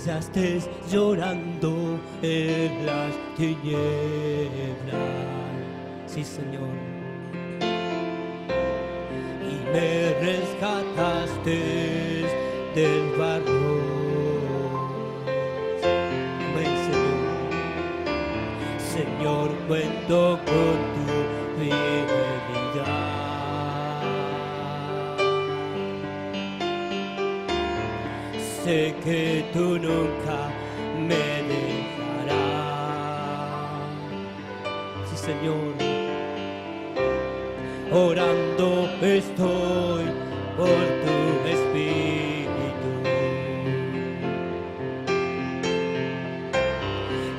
ya estés llorando en las tinieblas. Sí, Señor. Y me rescataste del barro. Amén, Señor. Señor, cuento con tu fidelidad. Sé que tú nunca me dejarás. Sí, Señor. Orando estoy por tu espíritu,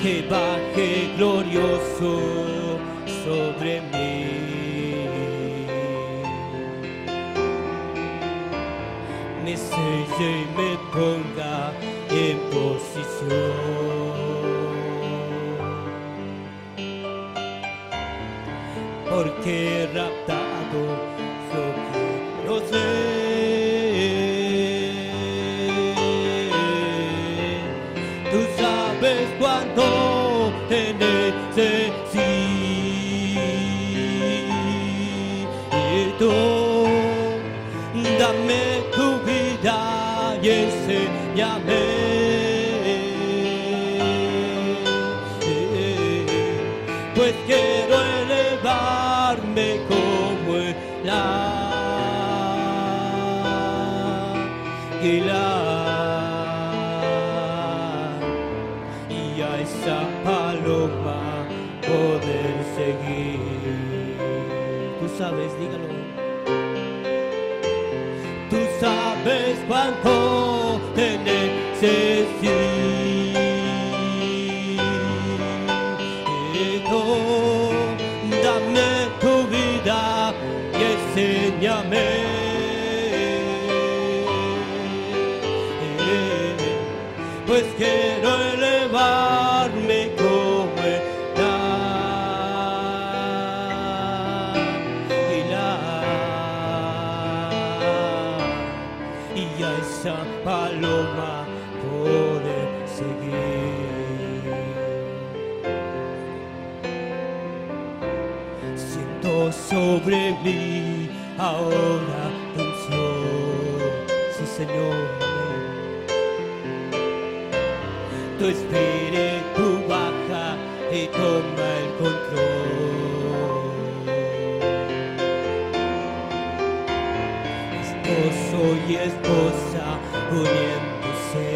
que baje glorioso sobre mí. Me selle y me ponga en posición, porque raptado yo quiero ser. Tú sabes cuánto te necesito. Dame tu vida y enséñame. Pues quiero elevarme como el águila y a esa paloma poder seguir. Tú sabes, dígalo. Tú sabes cuánto te necesito. Dame tu vida y enséñame. Pues quiero elevarme como el águila y a esa paloma poder seguir. Siento sobre mí ahora tu unción. Sí, Señor. Tu espíritu baja y toma el control. Esposo y esposa uniéndose.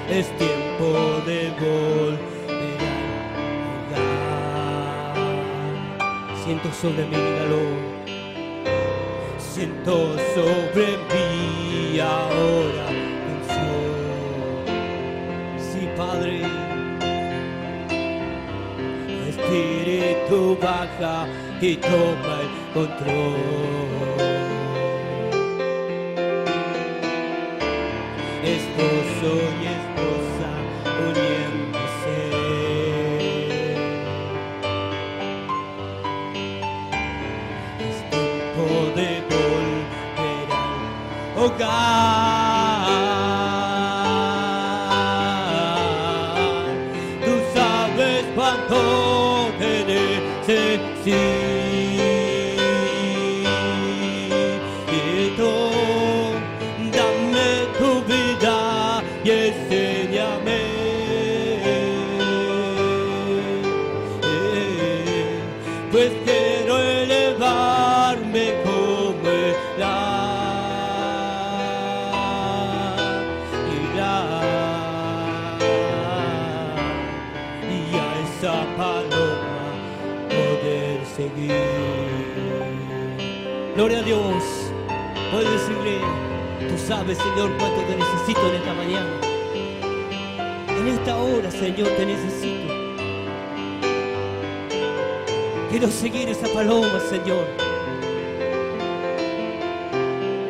Es tiempo de volver al hogar. Siento sobre mí, dígalo. Siento sobre mí ahora unción. Sí, Padre. Espíritu baja y toma el control. Esposo y esposa uniéndose. Es tiempo de volver al hogar. Tú sabes cuánto te necesito. Dame tu vida y enséñame. Pues quiero elevarme como el águila y a esa paloma poder seguir. Gloria a Dios. Puedes decirle, tú sabes, Señor, cuánto te necesito en esta mañana. En esta hora, Señor, te necesito. Quiero seguir esa paloma, Señor.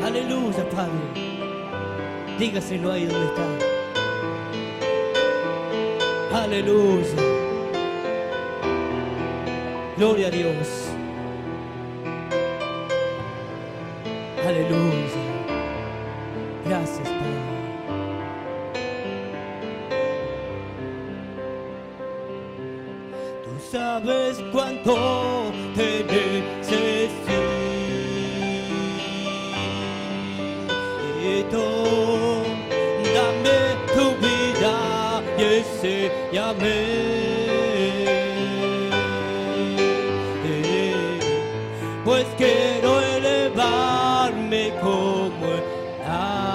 Aleluya, Padre. Dígaselo ahí donde está. Aleluya. Gloria a Dios. Aleluya. Gracias, Padre. Tú sabes cuánto te necesito. Dame tu vida y enséñame. Pues quiero elevarme como el águila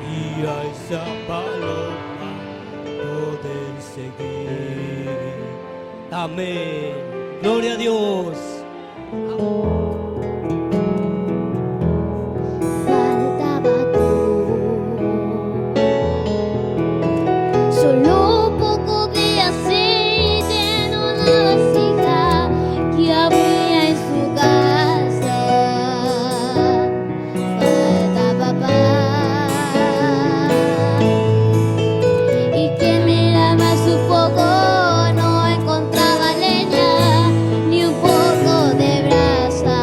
y a esa paloma poder seguir. Amén. Gloria a Dios. Faltaba tú, solo un poco de aceite en una vasija que había en su casa. Faltaba paz y quien miraba su fuego no encontraba leña ni un poco de brasa.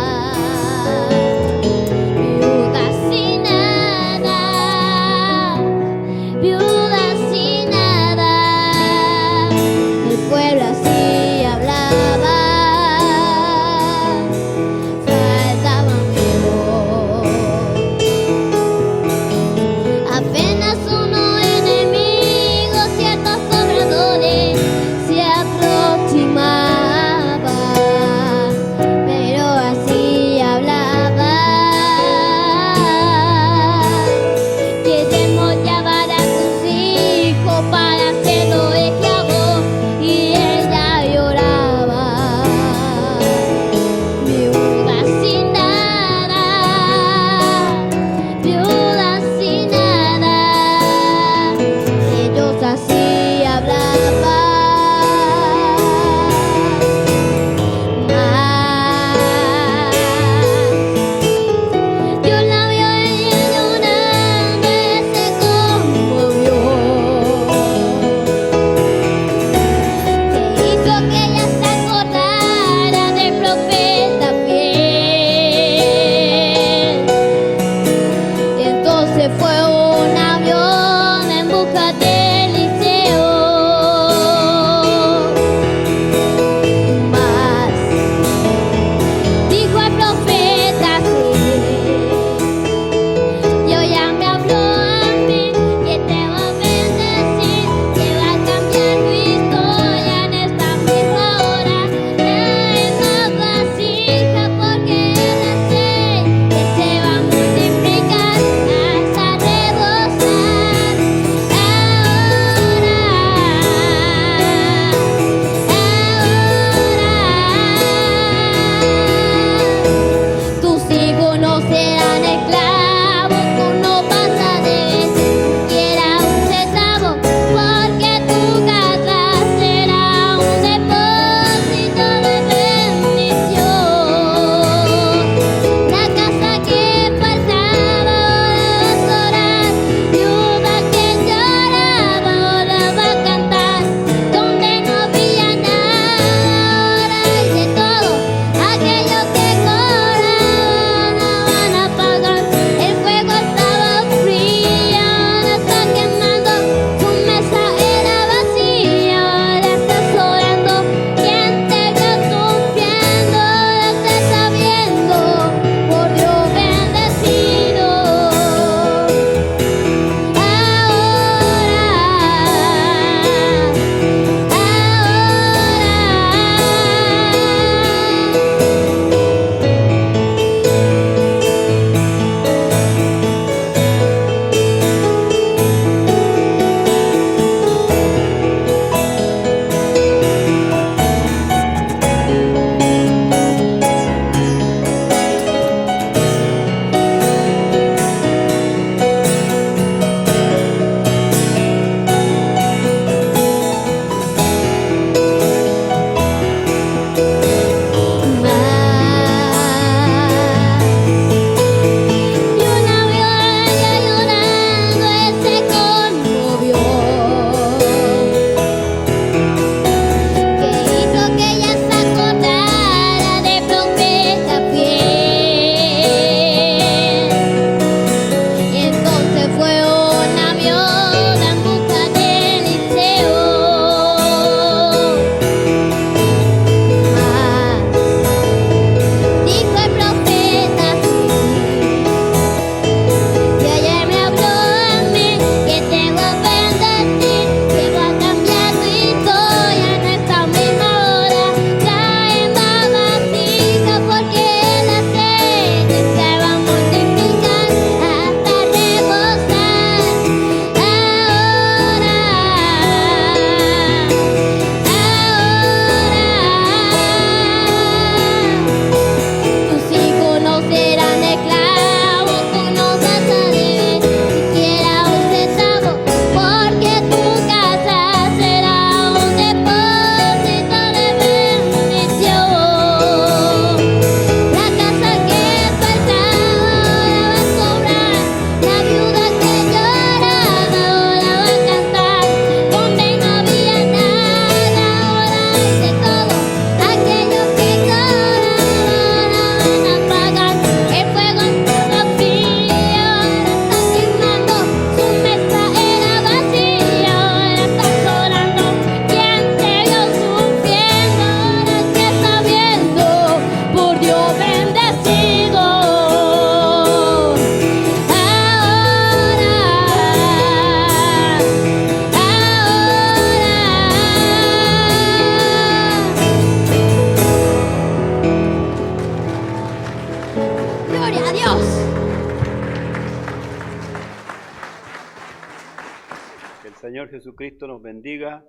Señor Jesucristo nos bendiga.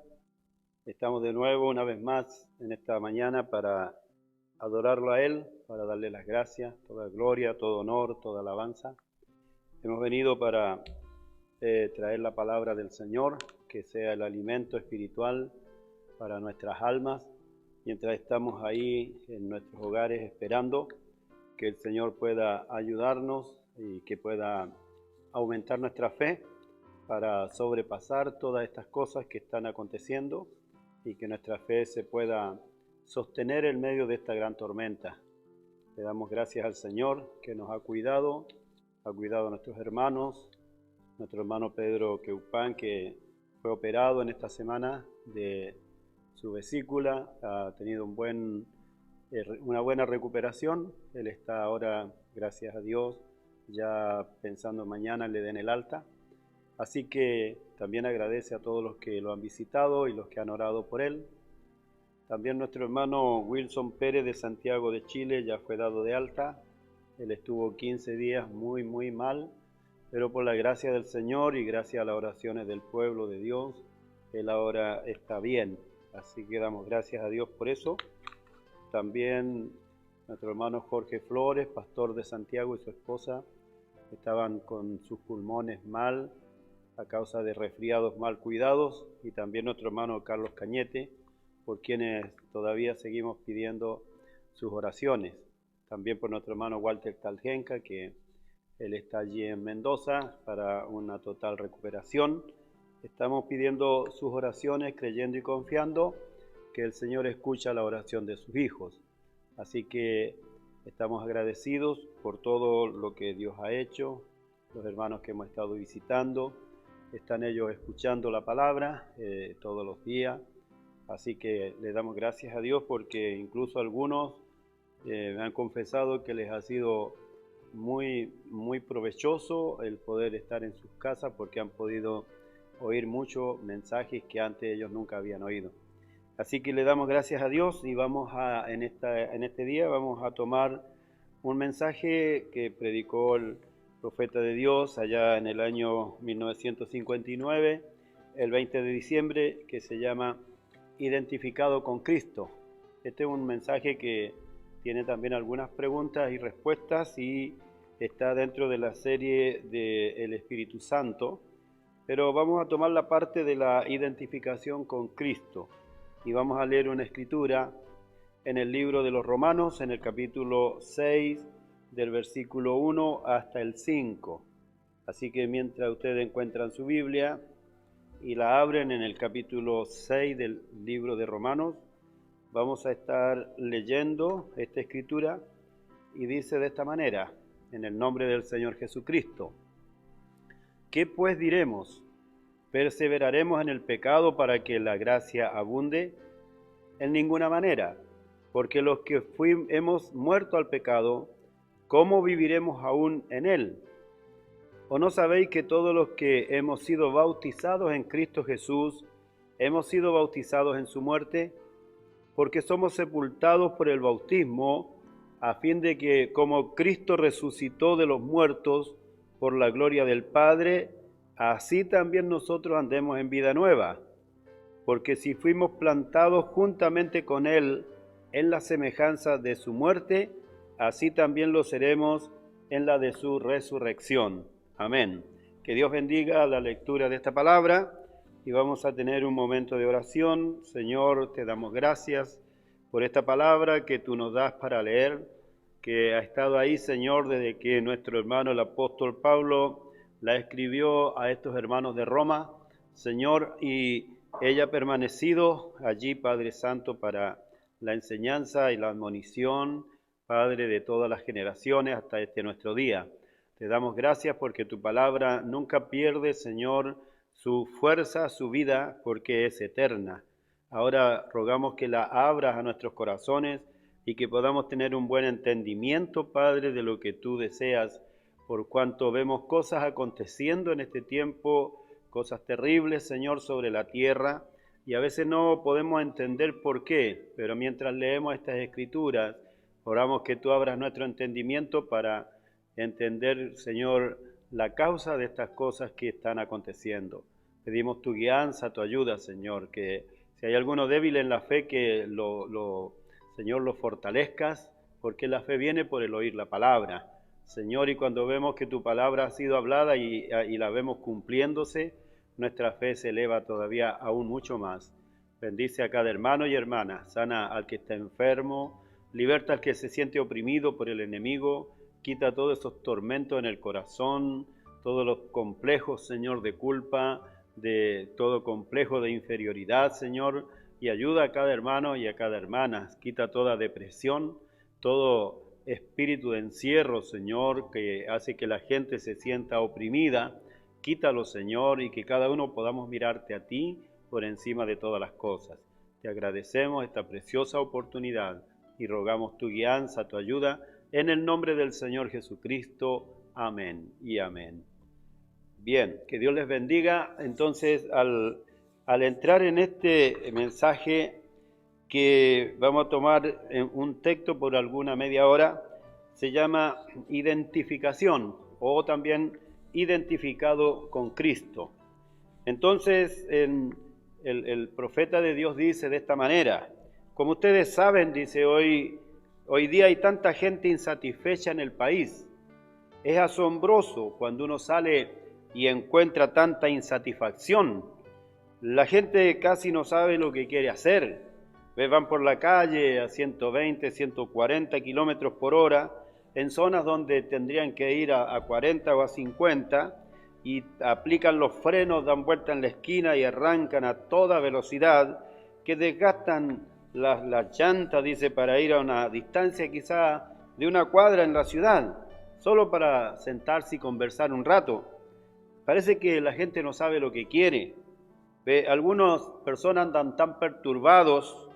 Estamos de nuevo, una vez más, en esta mañana para adorarlo a Él, para darle las gracias, toda gloria, todo honor, toda alabanza. Hemos venido para traer la palabra del Señor, que sea el alimento espiritual para nuestras almas, mientras estamos ahí en nuestros hogares esperando que el Señor pueda ayudarnos y que pueda aumentar nuestra fe para sobrepasar todas estas cosas que están aconteciendo y que nuestra fe se pueda sostener en medio de esta gran tormenta. Le damos gracias al Señor que nos ha cuidado a nuestros hermanos, nuestro hermano Pedro Queupán, que fue operado en esta semana de su vesícula, ha tenido una buena recuperación. Él está ahora, gracias a Dios, ya pensando mañana le den el alta. Así que también agradece a todos los que lo han visitado y los que han orado por él. También nuestro hermano Wilson Pérez de Santiago de Chile ya fue dado de alta. Él estuvo 15 días muy mal, pero por la gracia del Señor y gracias a las oraciones del pueblo de Dios, él ahora está bien. Así que damos gracias a Dios por eso. También nuestro hermano Jorge Flores, pastor de Santiago, y su esposa estaban con sus pulmones mal a causa de resfriados mal cuidados, y también nuestro hermano Carlos Cañete, por quienes todavía seguimos pidiendo sus oraciones. También por nuestro hermano Walter Talgenca, que él está allí en Mendoza para una total recuperación. Estamos pidiendo sus oraciones, creyendo y confiando que el Señor escucha la oración de sus hijos. Así que estamos agradecidos por todo lo que Dios ha hecho, los hermanos que hemos estado visitando. Están ellos escuchando la palabra todos los días, así que le damos gracias a Dios porque incluso algunos me han confesado que les ha sido muy provechoso el poder estar en sus casas porque han podido oír muchos mensajes que antes ellos nunca habían oído. Así que le damos gracias a Dios y en este día vamos a tomar un mensaje que predicó el profeta de Dios allá en el año 1959, el 20 de diciembre, que se llama Identificado con Cristo. Este es un mensaje que tiene también algunas preguntas y respuestas y está dentro de la serie del Espíritu Santo, pero vamos a tomar la parte de la identificación con Cristo y vamos a leer una escritura en el libro de los Romanos, en el capítulo 6, del versículo 1 hasta el 5. Así que mientras ustedes encuentran su Biblia y la abren en el capítulo 6 del libro de Romanos, vamos a estar leyendo esta escritura y dice de esta manera, en el nombre del Señor Jesucristo: ¿Qué pues diremos? ¿Perseveraremos en el pecado para que la gracia abunde? En ninguna manera, porque los que hemos muerto al pecado, ¿cómo viviremos aún en él? ¿O no sabéis que todos los que hemos sido bautizados en Cristo Jesús, hemos sido bautizados en su muerte? Porque somos sepultados por el bautismo, a fin de que, como Cristo resucitó de los muertos por la gloria del Padre, así también nosotros andemos en vida nueva. Porque si fuimos plantados juntamente con Él en la semejanza de su muerte, así también lo seremos en la de su resurrección. Amén. Que Dios bendiga la lectura de esta palabra y vamos a tener un momento de oración. Señor, te damos gracias por esta palabra que tú nos das para leer, que ha estado ahí, Señor, desde que nuestro hermano el apóstol Pablo la escribió a estos hermanos de Roma, Señor, y ella ha permanecido allí, Padre Santo, para la enseñanza y la admonición, Padre, de todas las generaciones hasta este nuestro día. Te damos gracias porque tu palabra nunca pierde, Señor, su fuerza, su vida, porque es eterna. Ahora rogamos que la abras a nuestros corazones y que podamos tener un buen entendimiento, Padre, de lo que tú deseas, por cuanto vemos cosas aconteciendo en este tiempo, cosas terribles, Señor, sobre la tierra, y a veces no podemos entender por qué, pero mientras leemos estas escrituras, oramos que tú abras nuestro entendimiento para entender, Señor, la causa de estas cosas que están aconteciendo. Pedimos tu guianza, tu ayuda, Señor, que si hay alguno débil en la fe, que Señor, lo fortalezcas, porque la fe viene por el oír la palabra. Señor, y cuando vemos que tu palabra ha sido hablada y la vemos cumpliéndose, nuestra fe se eleva todavía aún mucho más. Bendice a cada hermano y hermana, sana al que está enfermo, liberta al que se siente oprimido por el enemigo, quita todos esos tormentos en el corazón, todos los complejos, Señor, de culpa, de todo complejo de inferioridad, Señor, y ayuda a cada hermano y a cada hermana. Quita toda depresión, todo espíritu de encierro, Señor, que hace que la gente se sienta oprimida. Quítalo, Señor, y que cada uno podamos mirarte a ti por encima de todas las cosas. Te agradecemos esta preciosa oportunidad y rogamos tu guianza, tu ayuda, en el nombre del Señor Jesucristo. Amén y amén. Bien, que Dios les bendiga. Entonces, al entrar en este mensaje que vamos a tomar un texto por alguna media hora, se llama identificación o también identificado con Cristo. Entonces, el profeta de Dios dice de esta manera: como ustedes saben, dice, hoy día hay tanta gente insatisfecha en el país. Es asombroso cuando uno sale y encuentra tanta insatisfacción. La gente casi no sabe lo que quiere hacer. Van por la calle a 120, 140 kilómetros por hora, en zonas donde tendrían que ir a 40 o a 50, y aplican los frenos, dan vuelta en la esquina y arrancan a toda velocidad, que desgastan las llantas, dice, para ir a una distancia quizá de una cuadra en la ciudad, solo para sentarse y conversar un rato. Parece que la gente no sabe lo que quiere. Algunas personas andan tan perturbados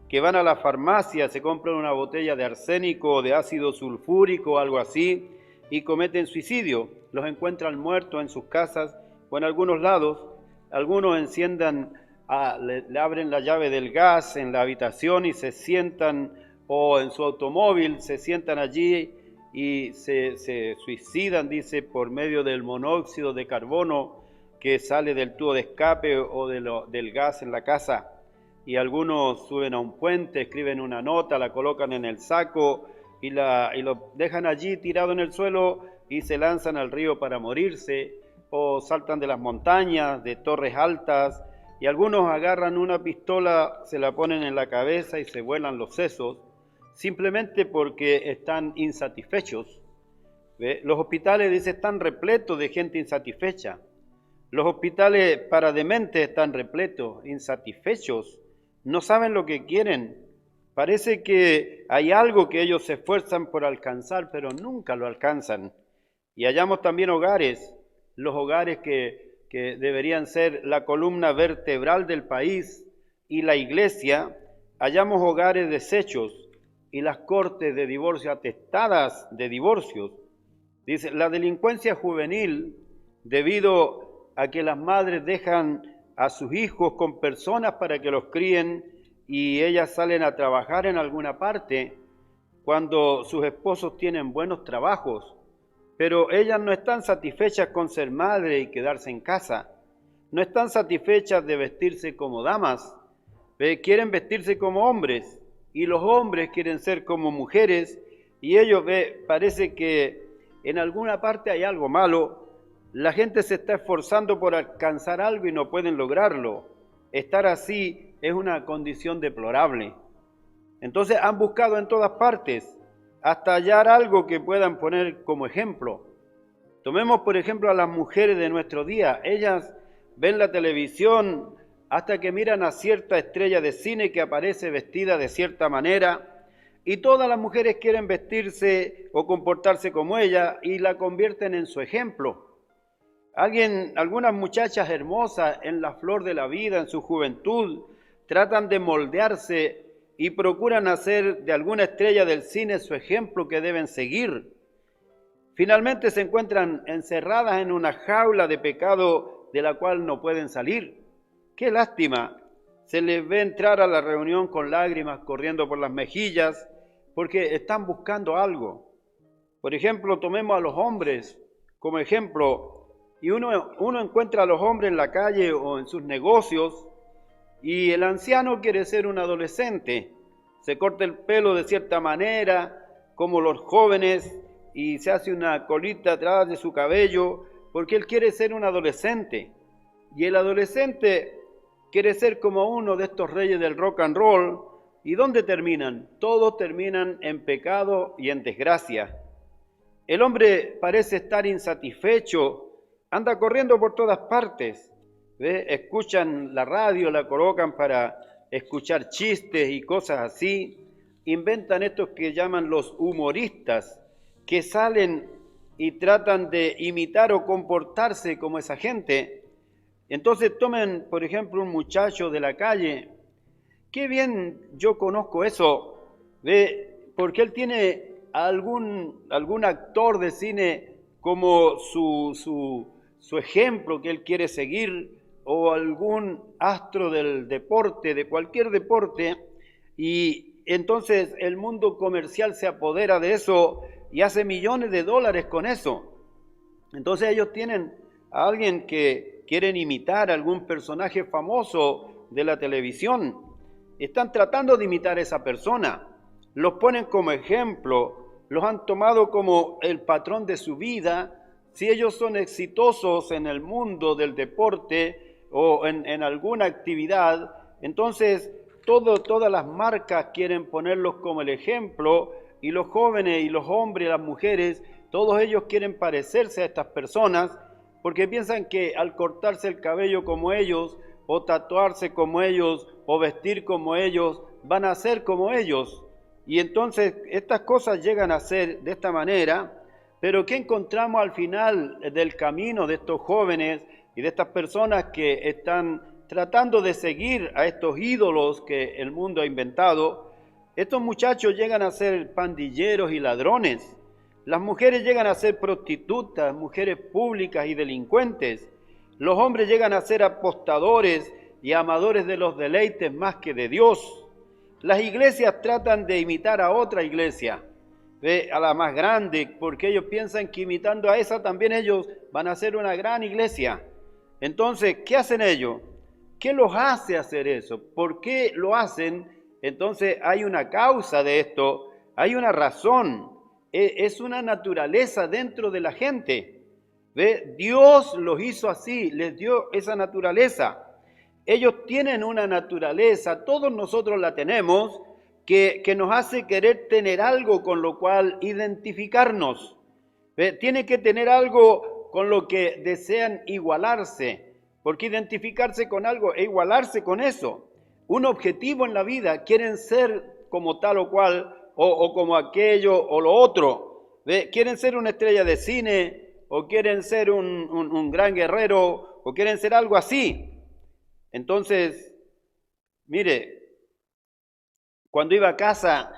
que van a la farmacia, se compran una botella de arsénico o de ácido sulfúrico o algo así y cometen suicidio. Los encuentran muertos en sus casas o en algunos lados. Algunos le abren la llave del gas en la habitación y se sientan, o en su automóvil se sientan allí y se suicidan, dice, por medio del monóxido de carbono que sale del tubo de escape o del gas en la casa. Y algunos suben a un puente, escriben una nota, la colocan en el saco y lo dejan allí tirado en el suelo y se lanzan al río para morirse, o saltan de las montañas, de torres altas, y algunos agarran una pistola, se la ponen en la cabeza y se vuelan los sesos, simplemente porque están insatisfechos. Los hospitales, dice, están repletos de gente insatisfecha. Los hospitales para dementes están repletos, insatisfechos. No saben lo que quieren. Parece que hay algo que ellos se esfuerzan por alcanzar, pero nunca lo alcanzan. Y hallamos también hogares, los hogares que deberían ser la columna vertebral del país y la iglesia. Hallamos hogares deshechos y las cortes de divorcio atestadas de divorcios. Dice, la delincuencia juvenil, debido a que las madres dejan a sus hijos con personas para que los críen y ellas salen a trabajar en alguna parte cuando sus esposos tienen buenos trabajos, pero ellas no están satisfechas con ser madre y quedarse en casa, no están satisfechas de vestirse como damas, quieren vestirse como hombres, y los hombres quieren ser como mujeres, y ellos parece que en alguna parte hay algo malo. La gente se está esforzando por alcanzar algo y no pueden lograrlo. Estar así es una condición deplorable. Entonces han buscado en todas partes hasta hallar algo que puedan poner como ejemplo. Tomemos por ejemplo a las mujeres de nuestro día. Ellas ven la televisión hasta que miran a cierta estrella de cine que aparece vestida de cierta manera, y todas las mujeres quieren vestirse o comportarse como ella y la convierten en su ejemplo. Algunas muchachas hermosas en la flor de la vida, en su juventud, tratan de moldearse y procuran hacer de alguna estrella del cine su ejemplo que deben seguir. Finalmente se encuentran encerradas en una jaula de pecado de la cual no pueden salir. ¡Qué lástima! Se les ve entrar a la reunión con lágrimas corriendo por las mejillas porque están buscando algo. Por ejemplo, tomemos a los hombres como ejemplo. y uno encuentra a los hombres en la calle o en sus negocios, y el anciano quiere ser un adolescente. Se corta el pelo de cierta manera, como los jóvenes, y se hace una colita atrás de su cabello, porque él quiere ser un adolescente. Y el adolescente quiere ser como uno de estos reyes del rock and roll. ¿Y dónde terminan? Todos terminan en pecado y en desgracia. El hombre parece estar insatisfecho, anda corriendo por todas partes. ¿Ve? Escuchan la radio, la colocan para escuchar chistes y cosas así. Inventan estos que llaman los humoristas, que salen y tratan de imitar o comportarse como esa gente. Entonces tomen, por ejemplo, un muchacho de la calle. Qué bien yo conozco eso, ¿ve? Porque él tiene algún actor de cine como su ejemplo que él quiere seguir, o algún astro del deporte, de cualquier deporte, y entonces el mundo comercial se apodera de eso y hace millones de dólares con eso. Entonces ellos tienen a alguien que quieren imitar, a algún personaje famoso de la televisión. Están tratando de imitar a esa persona, los ponen como ejemplo, los han tomado como el patrón de su vida. Si ellos son exitosos en el mundo del deporte o en alguna actividad, entonces todas las marcas quieren ponerlos como el ejemplo, y los jóvenes y los hombres y las mujeres, todos ellos quieren parecerse a estas personas, porque piensan que al cortarse el cabello como ellos, o tatuarse como ellos, o vestir como ellos, van a ser como ellos. Y entonces estas cosas llegan a ser de esta manera. Pero ¿qué encontramos al final del camino de estos jóvenes y de estas personas que están tratando de seguir a estos ídolos que el mundo ha inventado? Estos muchachos llegan a ser pandilleros y ladrones. Las mujeres llegan a ser prostitutas, mujeres públicas y delincuentes. Los hombres llegan a ser apostadores y amadores de los deleites más que de Dios. Las iglesias tratan de imitar a otra iglesia, a la más grande, porque ellos piensan que imitando a esa también ellos van a ser una gran iglesia. Entonces, ¿qué hacen ellos? ¿Qué los hace hacer eso? ¿Por qué lo hacen? Entonces hay una causa de esto, hay una razón, es una naturaleza dentro de la gente. ¿Ve? Dios los hizo así, les dio esa naturaleza. Ellos tienen una naturaleza, todos nosotros la tenemos, que nos hace querer tener algo con lo cual identificarnos. ¿Ve? Tiene que tener algo con lo que desean igualarse, porque identificarse con algo e igualarse con eso. Un objetivo en la vida, quieren ser como tal o cual, o como aquello o lo otro. ¿Ve? Quieren ser una estrella de cine, o quieren ser un gran guerrero, o quieren ser algo así. Entonces, mire, cuando iba a casa,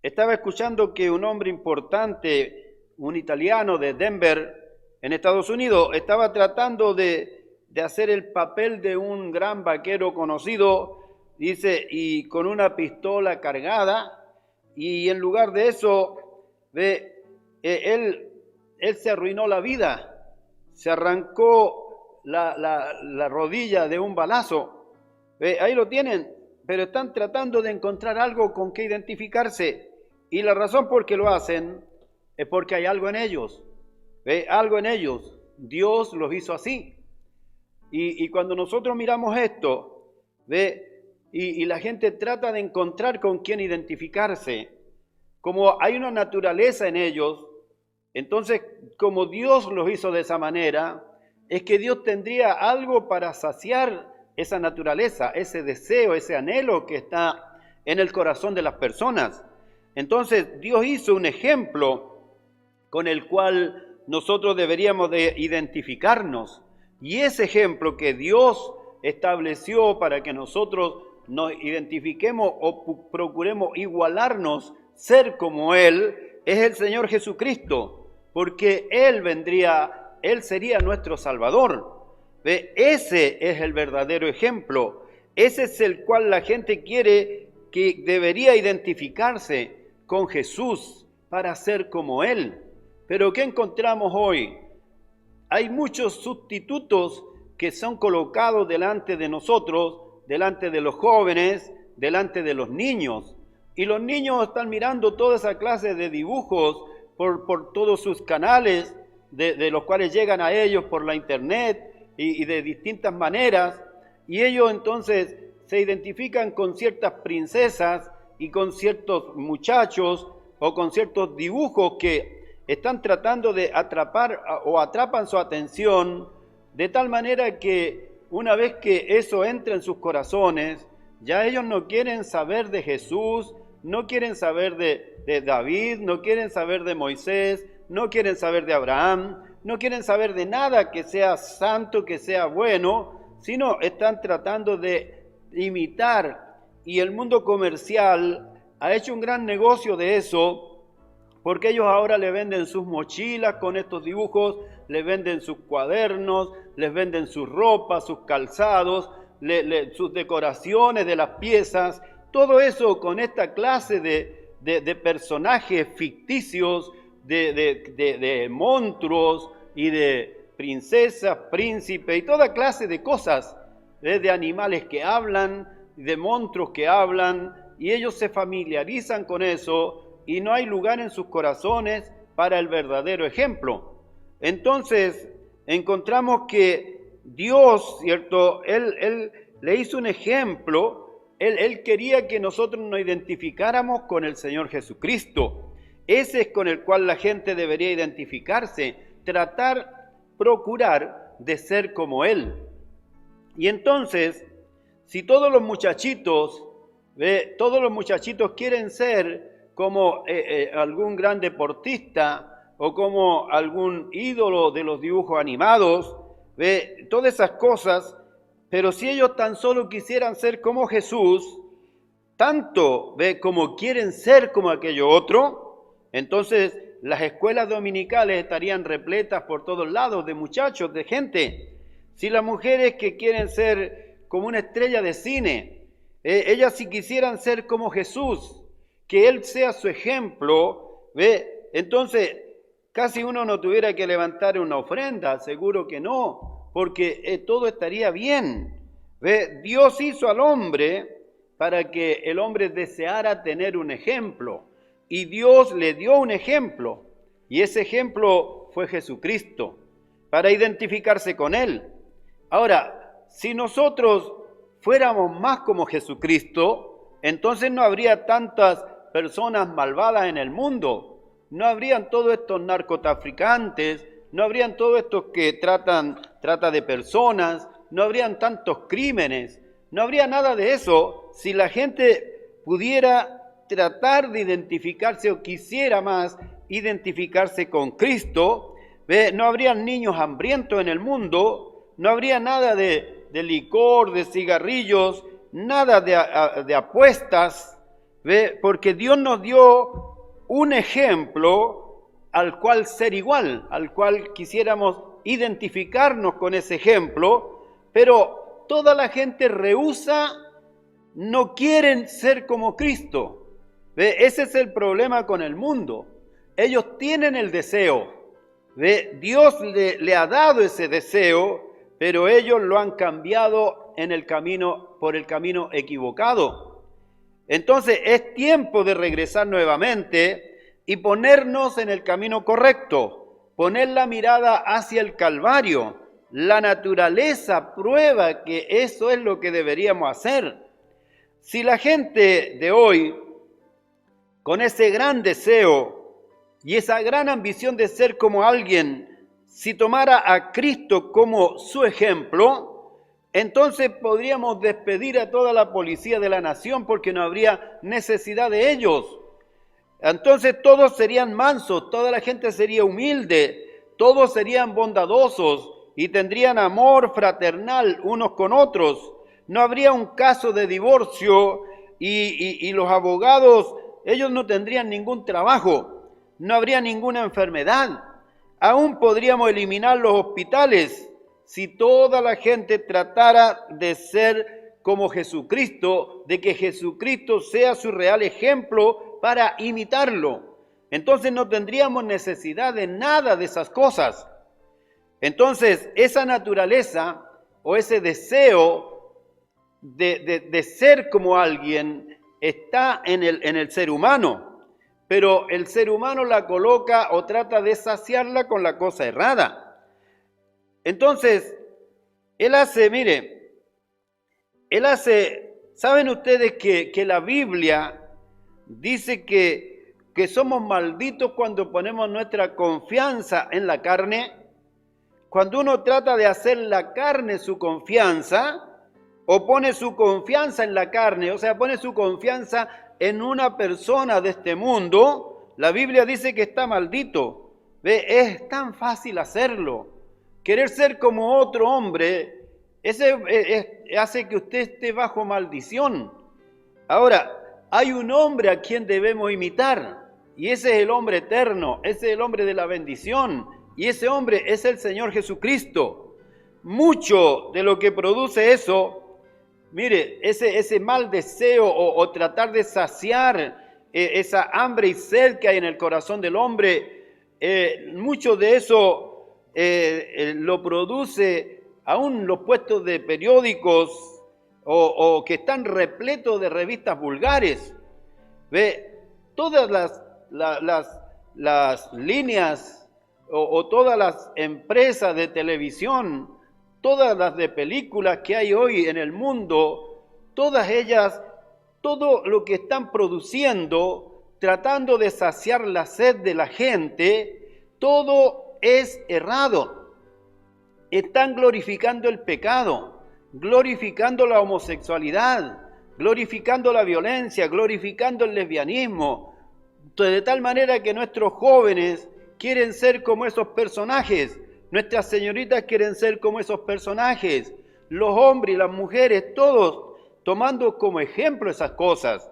estaba escuchando que un hombre importante, un italiano de Denver, en Estados Unidos, estaba tratando de hacer el papel de un gran vaquero conocido, dice, y con una pistola cargada, y en lugar de eso, él se arruinó la vida, se arrancó la rodilla de un balazo. Ahí lo tienen, pero están tratando de encontrar algo con que identificarse, y la razón por qué lo hacen es porque hay algo en ellos. Algo en ellos. Dios los hizo así. Y cuando nosotros miramos esto, y la gente trata de encontrar con quién identificarse, como hay una naturaleza en ellos, entonces como Dios los hizo de esa manera, es que Dios tendría algo para saciar esa naturaleza, ese deseo, ese anhelo que está en el corazón de las personas. Entonces Dios hizo un ejemplo con el cual nosotros deberíamos de identificarnos, y ese ejemplo que Dios estableció para que nosotros nos identifiquemos o procuremos igualarnos, ser como Él, es el Señor Jesucristo, porque Él sería nuestro Salvador. Ese es el verdadero ejemplo, ese es el cual la gente quiere, que debería identificarse con Jesús para ser como Él. Pero ¿qué encontramos hoy? hay muchos sustitutos que son colocados delante de nosotros, delante de los jóvenes, delante de los niños. Y los niños están mirando toda esa clase de dibujos por todos sus canales, de los cuales llegan a ellos por la internet y de distintas maneras. Y ellos entonces se identifican con ciertas princesas y con ciertos muchachos o con ciertos dibujos que están tratando de atrapar o atrapan su atención, de tal manera que una vez que eso entra en sus corazones, ya ellos no quieren saber de Jesús, no quieren saber de David, no quieren saber de Moisés, no quieren saber de Abraham, no quieren saber de nada que sea santo, que sea bueno, sino están tratando de imitar. Y el mundo comercial ha hecho un gran negocio de eso, porque ellos ahora le venden sus mochilas con estos dibujos, le venden sus cuadernos, les venden sus ropas, sus calzados, sus decoraciones de las piezas, todo eso con esta clase de personajes ficticios, de monstruos y de princesas, príncipes y toda clase de cosas, de animales que hablan, de monstruos que hablan, y ellos se familiarizan con eso y no hay lugar en sus corazones para el verdadero ejemplo. Entonces encontramos que Dios, ¿cierto? Él le hizo un ejemplo. Él quería que nosotros nos identificáramos con el Señor Jesucristo. Ese es con el cual la gente debería identificarse, procurar de ser como Él. Y entonces, si todos los muchachitos quieren ser como algún gran deportista o como algún ídolo de los dibujos animados, todas esas cosas, pero si ellos tan solo quisieran ser como Jesús, tanto como quieren ser como aquello otro, entonces las escuelas dominicales estarían repletas por todos lados de muchachos, de gente. Si las mujeres que quieren ser como una estrella de cine, ellas si quisieran ser como Jesús, que Él sea su ejemplo, entonces casi uno no tuviera que levantar una ofrenda, seguro que no, porque todo estaría bien. Dios hizo al hombre para que el hombre deseara tener un ejemplo, y Dios le dio un ejemplo, y ese ejemplo fue Jesucristo, para identificarse con Él. Ahora, si nosotros fuéramos más como Jesucristo, entonces no habría tantas personas malvadas en el mundo, no habrían todos estos narcotraficantes, no habrían todos estos que trata de personas, no habrían tantos crímenes, no habría nada de eso si la gente pudiera tratar de identificarse o quisiera más identificarse con Cristo. No habrían niños hambrientos en el mundo, no habría nada de licor, de cigarrillos, nada de apuestas, porque Dios nos dio un ejemplo al cual ser igual, al cual quisiéramos identificarnos con ese ejemplo, pero toda la gente rehúsa, no quieren ser como Cristo. Ese es el problema con el mundo. Ellos tienen el deseo, Dios le ha dado ese deseo, pero ellos lo han cambiado por el camino equivocado. Entonces es tiempo de regresar nuevamente y ponernos en el camino correcto, poner la mirada hacia el Calvario. La naturaleza prueba que eso es lo que deberíamos hacer. Si la gente de hoy, con ese gran deseo y esa gran ambición de ser como alguien, si tomara a Cristo como su ejemplo, entonces podríamos despedir a toda la policía de la nación porque no habría necesidad de ellos. Entonces todos serían mansos, toda la gente sería humilde, todos serían bondadosos y tendrían amor fraternal unos con otros. No habría un caso de divorcio y los abogados, ellos no tendrían ningún trabajo, no habría ninguna enfermedad. Aún podríamos eliminar los hospitales si toda la gente tratara de ser como Jesucristo, de que Jesucristo sea su real ejemplo para imitarlo. Entonces no tendríamos necesidad de nada de esas cosas. Entonces, esa naturaleza o ese deseo de ser como alguien está en el ser humano, pero el ser humano la coloca o trata de saciarla con la cosa errada. Entonces, ¿saben ustedes que la Biblia dice que somos malditos cuando ponemos nuestra confianza en la carne? Cuando uno trata de hacer la carne su confianza, o pone su confianza en la carne, o sea, pone su confianza en una persona de este mundo, la Biblia dice que está maldito. ¿Ve? Es tan fácil hacerlo. Querer ser como otro hombre, hace que usted esté bajo maldición. Ahora, hay un hombre a quien debemos imitar, y ese es el hombre eterno, ese es el hombre de la bendición, y ese hombre es el Señor Jesucristo. Mucho de lo que produce eso, mire, ese mal deseo o tratar de saciar esa hambre y sed que hay en el corazón del hombre, mucho de eso lo produce aún los puestos de periódicos o que están repletos de revistas vulgares. ¿Ve? Todas las líneas o todas las empresas de televisión, todas las de películas que hay hoy en el mundo, todas ellas, todo lo que están produciendo, tratando de saciar la sed de la gente, todo es errado. Están glorificando el pecado, glorificando la homosexualidad, glorificando la violencia, glorificando el lesbianismo, de tal manera que nuestros jóvenes quieren ser como esos personajes, nuestras señoritas quieren ser como esos personajes, los hombres y las mujeres, todos tomando como ejemplo esas cosas.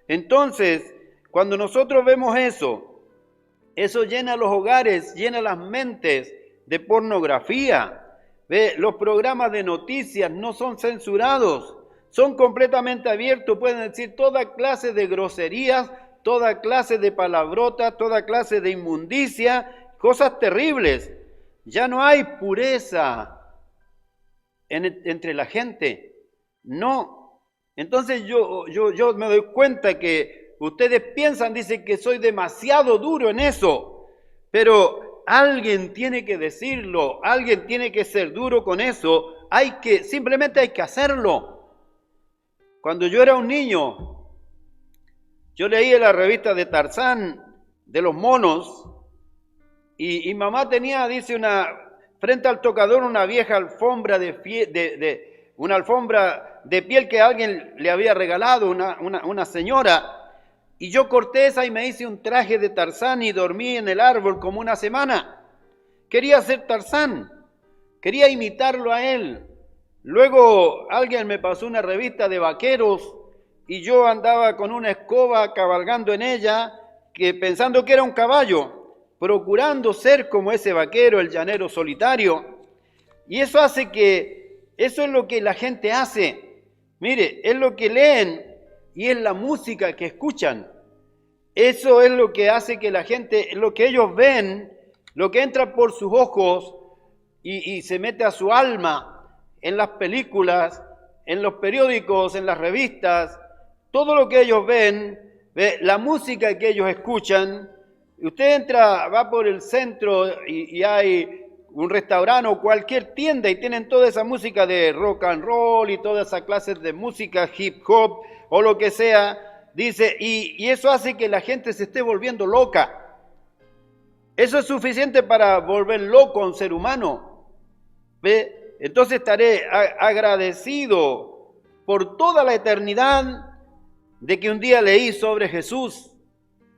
Entonces, cuando nosotros vemos eso llena los hogares, llena las mentes de pornografía. ¿Ve? Los programas de noticias no son censurados, son completamente abiertos, pueden decir toda clase de groserías, toda clase de palabrotas, toda clase de inmundicia, cosas terribles. Ya no hay pureza entre la gente, no. Entonces yo me doy cuenta que ustedes piensan, dicen que soy demasiado duro en eso, pero alguien tiene que decirlo, alguien tiene que ser duro con eso, simplemente hay que hacerlo. Cuando yo era un niño, yo leí la revista de Tarzán, de los monos, y mamá tenía, dice, frente al tocador una vieja alfombra una alfombra de piel que alguien le había regalado, una señora, y yo corté esa y me hice un traje de Tarzán y dormí en el árbol como una semana. Quería ser Tarzán, quería imitarlo a él. Luego alguien me pasó una revista de vaqueros y yo andaba con una escoba cabalgando en ella, pensando que era un caballo, procurando ser como ese vaquero, el llanero solitario. Y eso eso es lo que la gente hace. Mire, es lo que leen y es la música que escuchan. Eso es lo que hace que la gente, lo que ellos ven, lo que entra por sus ojos y se mete a su alma en las películas, en los periódicos, en las revistas, todo lo que ellos ven, la música que ellos escuchan. Usted va por el centro y hay un restaurante o cualquier tienda y tienen toda esa música de rock and roll y toda esa clase de música hip hop o lo que sea, dice, y eso hace que la gente se esté volviendo loca. Eso es suficiente para volver loco a un ser humano. ¿Ve? Entonces estaré agradecido por toda la eternidad de que un día leí sobre Jesús.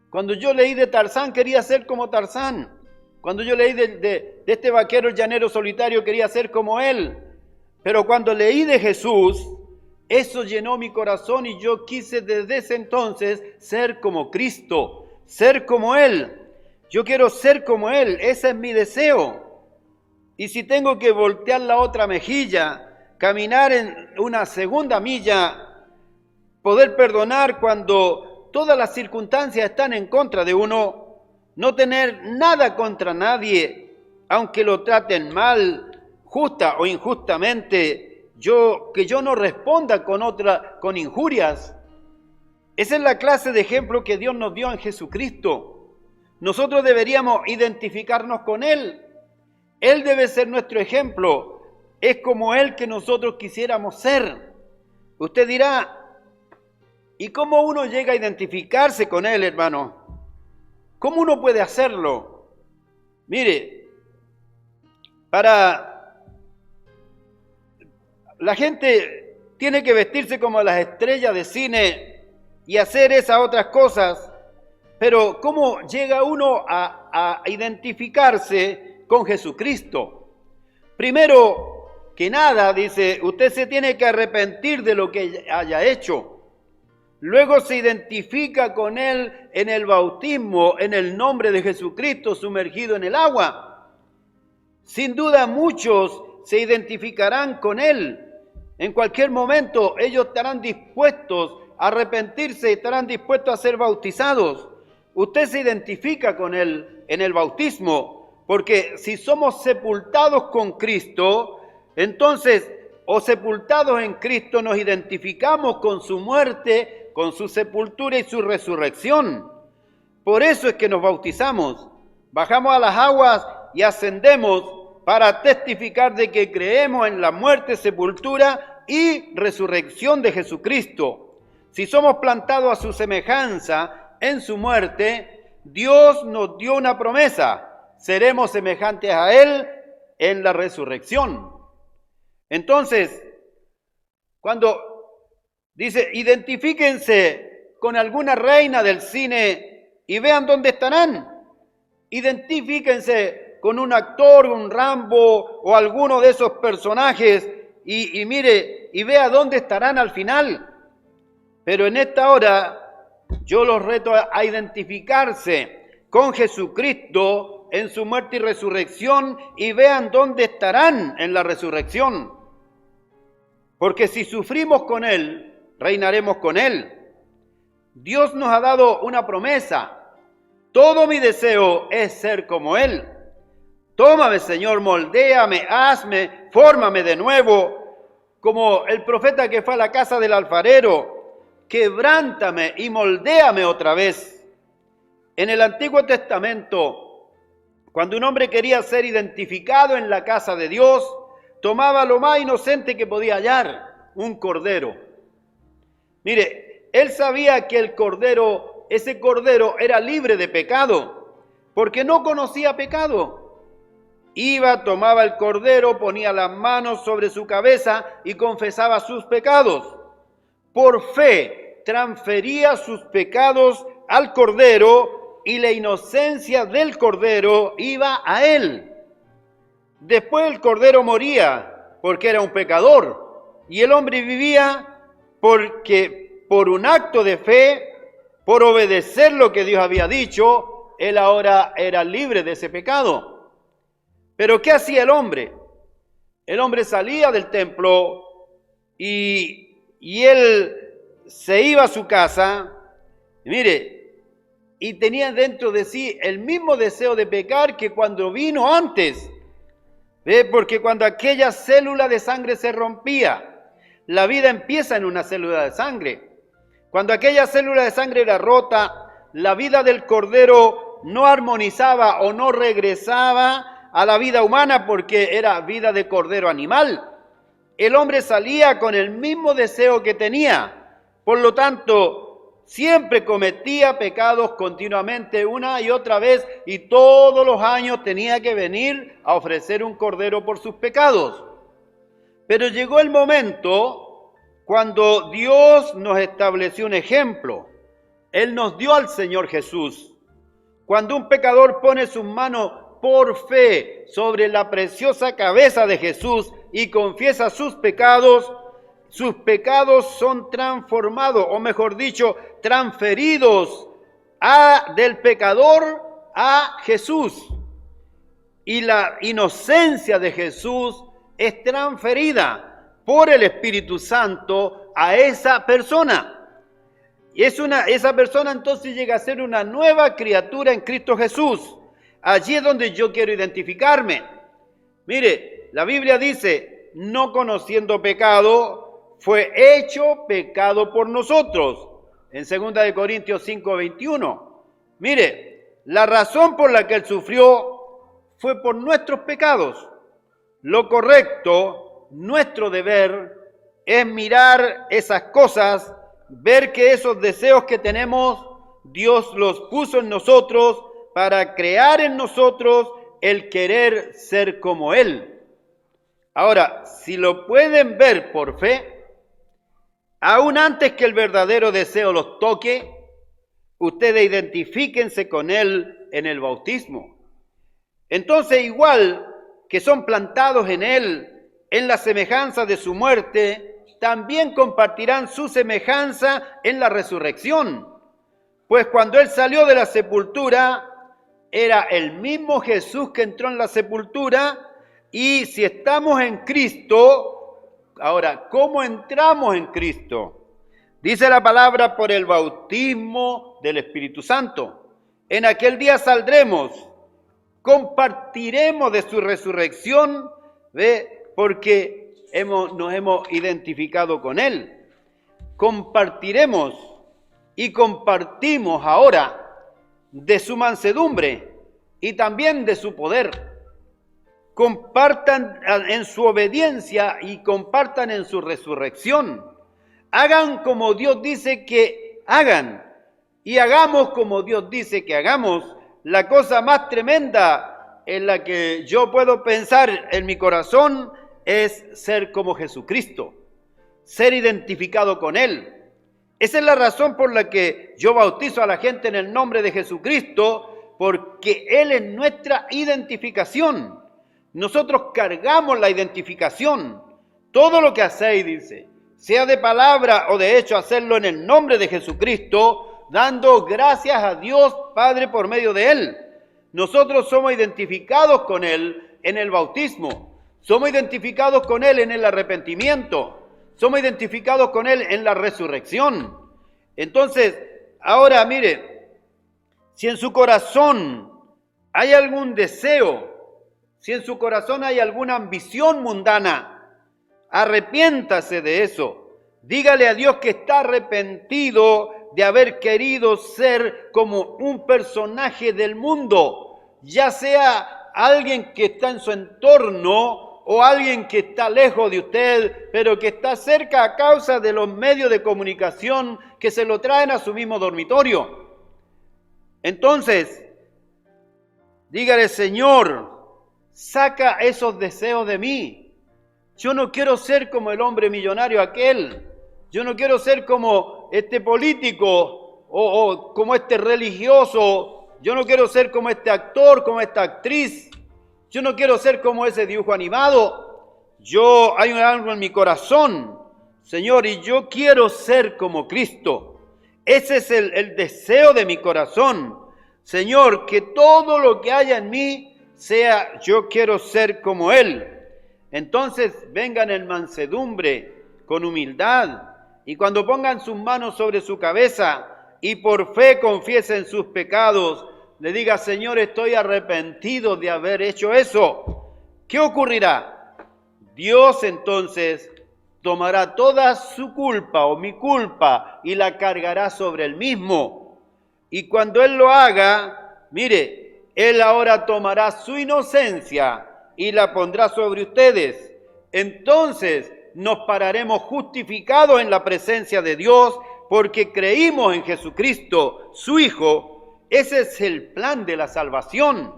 Cuando yo leí de Tarzán, quería ser como Tarzán. Cuando yo leí de este vaquero, el llanero solitario, quería ser como él. Pero cuando leí de Jesús, eso llenó mi corazón y yo quise desde ese entonces ser como Cristo, ser como Él. Yo quiero ser como Él, ese es mi deseo. Y si tengo que voltear la otra mejilla, caminar en una segunda milla, poder perdonar cuando todas las circunstancias están en contra de uno, no tener nada contra nadie, aunque lo traten mal, justa o injustamente, que yo no responda con injurias. Esa es la clase de ejemplo que Dios nos dio en Jesucristo. Nosotros deberíamos identificarnos con Él. Él debe ser nuestro ejemplo. Es como Él que nosotros quisiéramos ser. Usted dirá, ¿y cómo uno llega a identificarse con Él, hermano? ¿Cómo uno puede hacerlo? Mire, la gente tiene que vestirse como las estrellas de cine y hacer esas otras cosas, pero ¿cómo llega uno a identificarse con Jesucristo? Primero que nada, dice, usted se tiene que arrepentir de lo que haya hecho. Luego se identifica con Él en el bautismo, en el nombre de Jesucristo, sumergido en el agua. Sin duda muchos se identificarán con Él. En cualquier momento ellos estarán dispuestos a arrepentirse, estarán dispuestos a ser bautizados. Usted se identifica con Él en el bautismo, porque si somos sepultados con Cristo, entonces, o sepultados en Cristo, nos identificamos con su muerte, con su sepultura y su resurrección. Por eso es que nos bautizamos, bajamos a las aguas y ascendemos para testificar de que creemos en la muerte, sepultura y resurrección de Jesucristo. Si somos plantados a su semejanza en su muerte, Dios nos dio una promesa: seremos semejantes a Él en la resurrección. Entonces, cuando dice, identifíquense con alguna reina del cine y vean dónde estarán. Identifíquense con un actor, un Rambo o alguno de esos personajes y mire, y vea dónde estarán al final. Pero en esta hora yo los reto a identificarse con Jesucristo en su muerte y resurrección y vean dónde estarán en la resurrección. Porque si sufrimos con Él, reinaremos con Él. Dios nos ha dado una promesa. Todo mi deseo es ser como Él. Tómame, Señor, moldéame, hazme, fórmame de nuevo, como el profeta que fue a la casa del alfarero. Quebrántame y moldéame otra vez. En el Antiguo Testamento, cuando un hombre quería ser identificado en la casa de Dios, tomaba lo más inocente que podía hallar, un cordero. Mire, él sabía que ese cordero era libre de pecado, porque no conocía pecado. Iba, tomaba el cordero, ponía las manos sobre su cabeza y confesaba sus pecados. Por fe transfería sus pecados al cordero y la inocencia del cordero iba a él. Después el cordero moría porque era un pecador y el hombre vivía porque por un acto de fe, por obedecer lo que Dios había dicho, él ahora era libre de ese pecado. Pero ¿qué hacía el hombre? El hombre salía del templo y él se iba a su casa, mire, y tenía dentro de sí el mismo deseo de pecar que cuando vino antes. ¿Ve? Porque cuando aquella célula de sangre se rompía, la vida empieza en una célula de sangre. Cuando aquella célula de sangre era rota, la vida del cordero no armonizaba o no regresaba a la vida humana porque era vida de cordero animal. El hombre salía con el mismo deseo que tenía, por lo tanto, siempre cometía pecados continuamente una y otra vez y todos los años tenía que venir a ofrecer un cordero por sus pecados. Pero llegó el momento cuando Dios nos estableció un ejemplo. Él nos dio al Señor Jesús. Cuando un pecador pone sus manos por fe sobre la preciosa cabeza de Jesús y confiesa sus pecados son transformados, o mejor dicho, transferidos del pecador a Jesús. Y la inocencia de Jesús es transferida por el Espíritu Santo a esa persona. Y esa persona entonces llega a ser una nueva criatura en Cristo Jesús. Allí es donde yo quiero identificarme. Mire, la Biblia dice, no conociendo pecado, fue hecho pecado por nosotros. En 2 Corintios 5:21. Mire, la razón por la que Él sufrió fue por nuestros pecados. Lo correcto, nuestro deber, es mirar esas cosas, ver que esos deseos que tenemos, Dios los puso en nosotros para crear en nosotros el querer ser como Él. Ahora, si lo pueden ver por fe, aún antes que el verdadero deseo los toque, ustedes identifíquense con Él en el bautismo. Entonces, igual que son plantados en Él, en la semejanza de su muerte, también compartirán su semejanza en la resurrección. Pues cuando Él salió de la sepultura, era el mismo Jesús que entró en la sepultura, y si estamos en Cristo, ahora, ¿cómo entramos en Cristo? Dice la palabra, por el bautismo del Espíritu Santo. En aquel día saldremos, compartiremos de su resurrección, ¿ve? Porque nos hemos identificado con Él. Compartiremos y compartimos ahora de su mansedumbre y también de su poder. Compartan en su obediencia y compartan en su resurrección. Hagan como Dios dice que hagan y hagamos como Dios dice que hagamos. La cosa más tremenda en la que yo puedo pensar en mi corazón es ser como Jesucristo, ser identificado con Él. Esa es la razón por la que yo bautizo a la gente en el nombre de Jesucristo, porque Él es nuestra identificación. Nosotros cargamos la identificación. Todo lo que hacéis, dice, sea de palabra o de hecho, hacerlo en el nombre de Jesucristo, dando gracias a Dios Padre por medio de Él. Nosotros somos identificados con Él en el bautismo. Somos identificados con Él en el arrepentimiento. Somos identificados con Él en la resurrección. Entonces, ahora mire, si en su corazón hay algún deseo, si en su corazón hay alguna ambición mundana, arrepiéntase de eso. Dígale a Dios que está arrepentido de haber querido ser como un personaje del mundo, ya sea alguien que está en su entorno o alguien que está lejos de usted, pero que está cerca a causa de los medios de comunicación que se lo traen a su mismo dormitorio. Entonces, dígale, Señor, saca esos deseos de mí. Yo no quiero ser como el hombre millonario aquel. Yo no quiero ser como este político o como este religioso. Yo no quiero ser como este actor, como esta actriz. Yo no quiero ser como ese dibujo animado. Hay algo en mi corazón, Señor, y yo quiero ser como Cristo. Ese es el deseo de mi corazón. Señor, que todo lo que haya en mí sea, yo quiero ser como Él. Entonces vengan en mansedumbre, con humildad, y cuando pongan sus manos sobre su cabeza y por fe confiesen sus pecados, le diga, Señor, estoy arrepentido de haber hecho eso. ¿Qué ocurrirá? Dios entonces tomará toda su culpa o mi culpa y la cargará sobre Él mismo. Y cuando Él lo haga, mire, Él ahora tomará su inocencia y la pondrá sobre ustedes. Entonces nos pararemos justificados en la presencia de Dios porque creímos en Jesucristo, su Hijo. Ese es el plan de la salvación.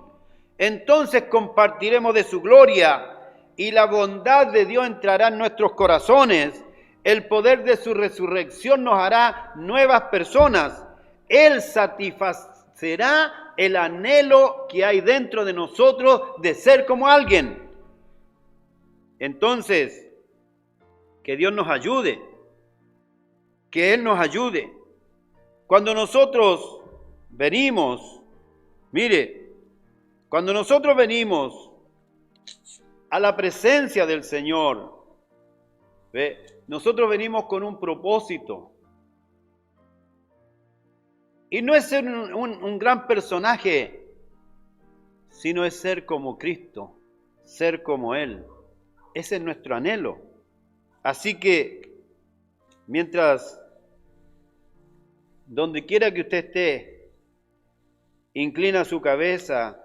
Entonces compartiremos de su gloria y la bondad de Dios entrará en nuestros corazones. El poder de su resurrección nos hará nuevas personas. Él satisfacerá el anhelo que hay dentro de nosotros de ser como alguien. Entonces, que Dios nos ayude, que Él nos ayude. Cuando nosotros venimos, mire, cuando nosotros venimos a la presencia del Señor, ¿ve? Nosotros venimos con un propósito. Y no es ser un gran personaje, sino es ser como Cristo, ser como Él. Ese es nuestro anhelo. Así que, mientras, donde quiera que usted esté, inclina su cabeza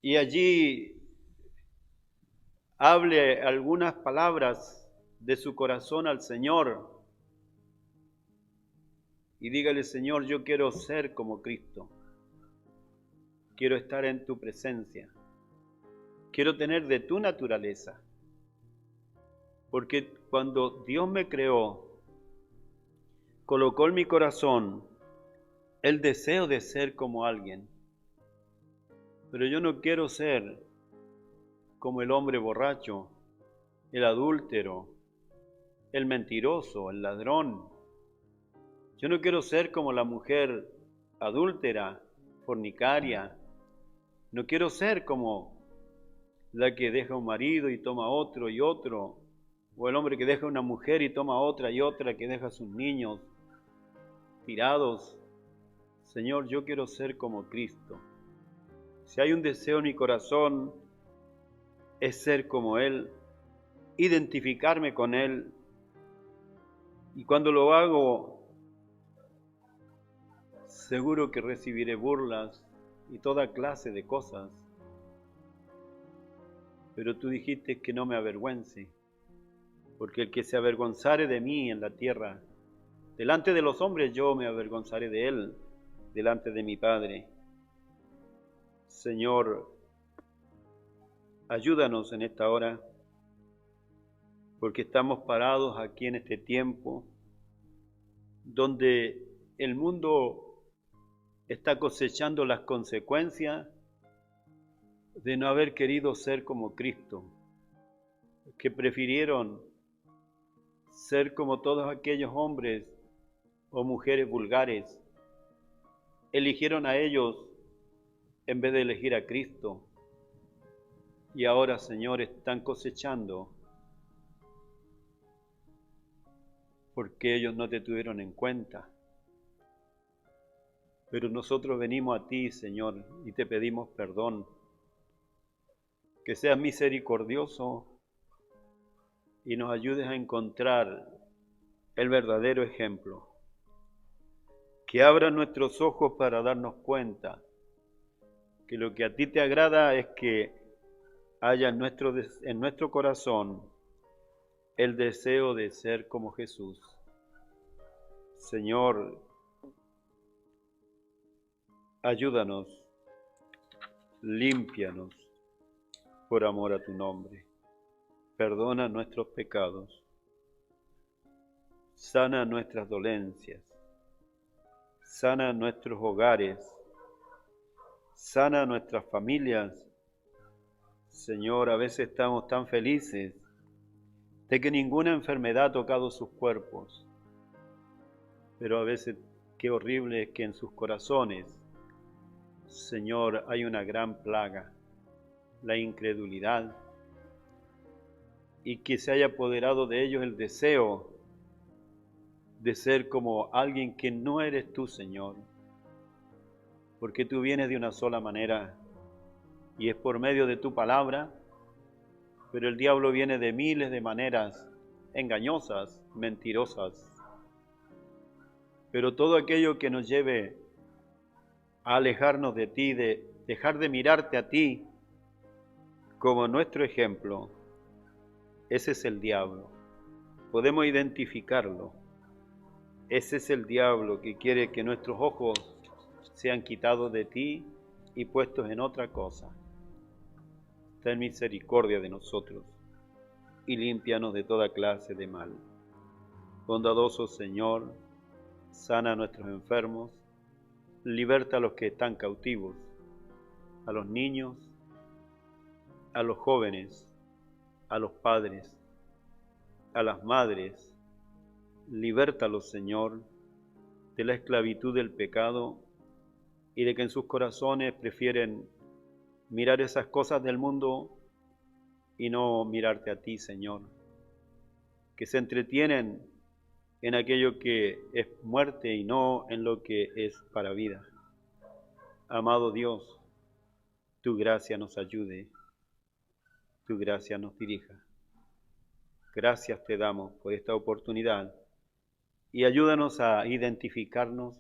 y allí hable algunas palabras de su corazón al Señor y dígale: Señor, yo quiero ser como Cristo, quiero estar en tu presencia, quiero tener de tu naturaleza, porque cuando Dios me creó, colocó en mi corazón el deseo de ser como alguien, pero yo no quiero ser como el hombre borracho, el adúltero, el mentiroso, el ladrón. Yo no quiero ser como la mujer adúltera, fornicaria. No quiero ser como la que deja un marido y toma otro y otro, o el hombre que deja una mujer y toma otra y otra, que deja a sus niños tirados. Señor, yo quiero ser como Cristo. Si hay un deseo en mi corazón, es ser como Él, identificarme con Él. Y cuando lo hago, seguro que recibiré burlas y toda clase de cosas. Pero tú dijiste que no me avergüence, porque el que se avergonzare de mí en la tierra, delante de los hombres yo me avergonzaré de él, delante de mi Padre. Señor, ayúdanos en esta hora, porque estamos parados aquí en este tiempo, donde el mundo está cosechando las consecuencias de no haber querido ser como Cristo, que prefirieron ser como todos aquellos hombres o mujeres vulgares. Eligieron a ellos en vez de elegir a Cristo. Y ahora, Señor, están cosechando porque ellos no te tuvieron en cuenta. Pero nosotros venimos a ti, Señor, y te pedimos perdón. Que seas misericordioso y nos ayudes a encontrar el verdadero ejemplo. Que abra nuestros ojos para darnos cuenta que lo que a ti te agrada es que haya en nuestro corazón el deseo de ser como Jesús. Señor, ayúdanos, límpianos por amor a tu nombre. Perdona nuestros pecados, sana nuestras dolencias, sana nuestros hogares, sana nuestras familias. Señor, a veces estamos tan felices de que ninguna enfermedad ha tocado sus cuerpos, pero a veces qué horrible es que en sus corazones, Señor, hay una gran plaga, la incredulidad, y que se haya apoderado de ellos el deseo de ser como alguien que no eres tú, Señor, porque tú vienes de una sola manera y es por medio de tu palabra, pero el diablo viene de miles de maneras engañosas, mentirosas. Pero todo aquello que nos lleve a alejarnos de ti, de dejar de mirarte a ti como nuestro ejemplo, ese es el diablo. Podemos identificarlo. Ese es el diablo que quiere que nuestros ojos sean quitados de ti y puestos en otra cosa. Ten misericordia de nosotros y límpianos de toda clase de mal. Bondadoso Señor, sana a nuestros enfermos, liberta a los que están cautivos, a los niños, a los jóvenes, a los padres, a las madres. Libértalos, Señor, de la esclavitud del pecado y de que en sus corazones prefieren mirar esas cosas del mundo y no mirarte a ti, Señor. Que se entretienen en aquello que es muerte y no en lo que es para vida. Amado Dios, tu gracia nos ayude, tu gracia nos dirija. Gracias te damos por esta oportunidad y ayúdanos a identificarnos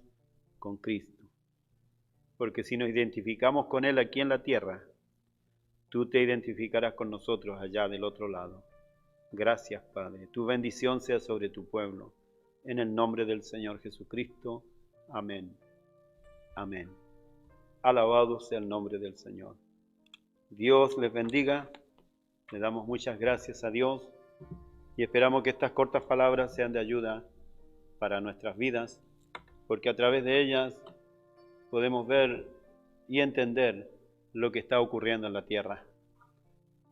con Cristo. Porque si nos identificamos con Él aquí en la tierra, tú te identificarás con nosotros allá del otro lado. Gracias, Padre. Tu bendición sea sobre tu pueblo. En el nombre del Señor Jesucristo. Amén. Amén. Alabado sea el nombre del Señor. Dios les bendiga. Le damos muchas gracias a Dios y esperamos que estas cortas palabras sean de ayuda para nuestras vidas, porque a través de ellas podemos ver y entender lo que está ocurriendo en la tierra.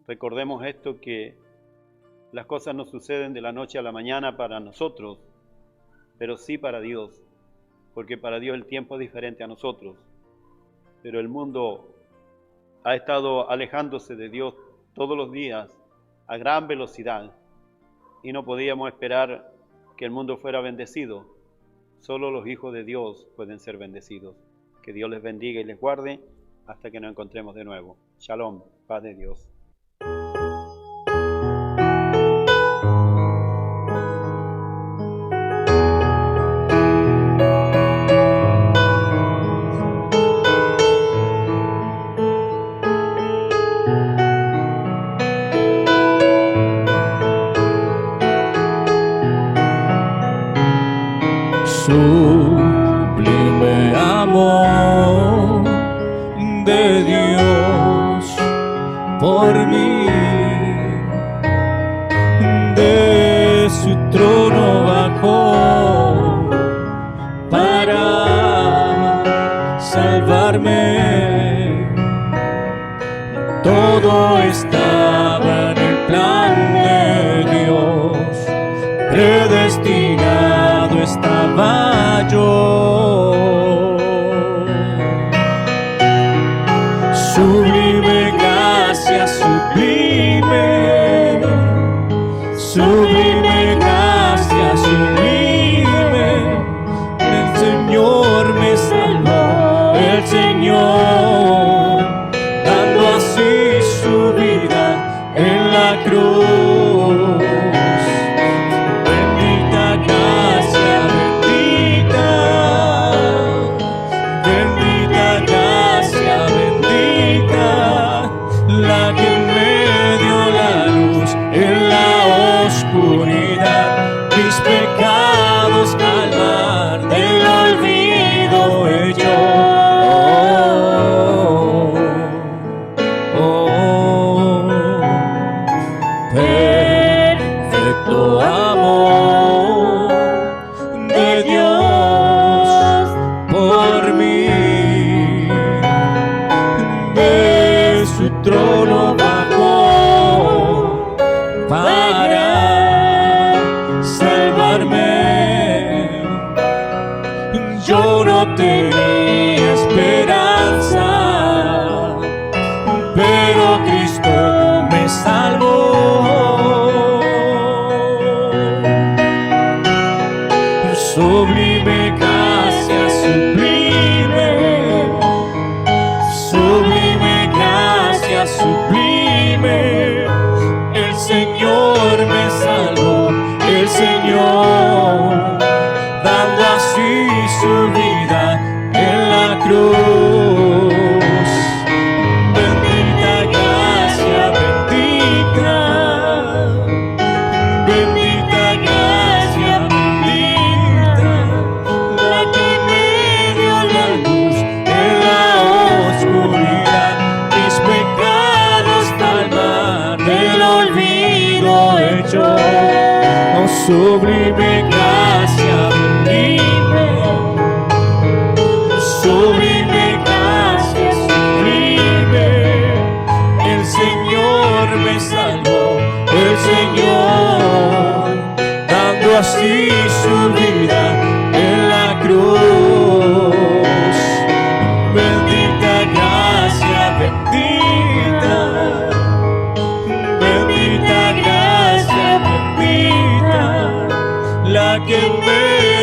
Recordemos esto, que las cosas no suceden de la noche a la mañana para nosotros, pero sí para Dios, porque para Dios el tiempo es diferente a nosotros. Pero el mundo ha estado alejándose de Dios todos los días a gran velocidad y no podíamos esperar que el mundo fuera bendecido. Solo los hijos de Dios pueden ser bendecidos. Que Dios les bendiga y les guarde hasta que nos encontremos de nuevo. Shalom, paz de Dios. Sublime amor de Dios por mí, de su trono bajó para salvarme. Todo estaba en el plan de Dios, predestinado estaba yo. Sublime gracia, sublime, sublime gracia, sublime. El Señor me salvó, el Señor, dando así su vida en la cruz. Yo no tenía esperanza, pero Cristo me salvó. Sublime gracia, sublime, sublime gracia, sublime. El Señor me salvó, el Señor, dando así su vida en la cruz. Bendita gracia, bendita, bendita gracia, bendita, la que me dio la luz en la oscuridad. Mis pecados al mar del olvido echó. Oh, sublime gracia, sublime gracia, sublime. El Señor me salvó, el Señor, dando así su vida en la cruz. Bendita gracia, bendita, bendita gracia, bendita, la que en medio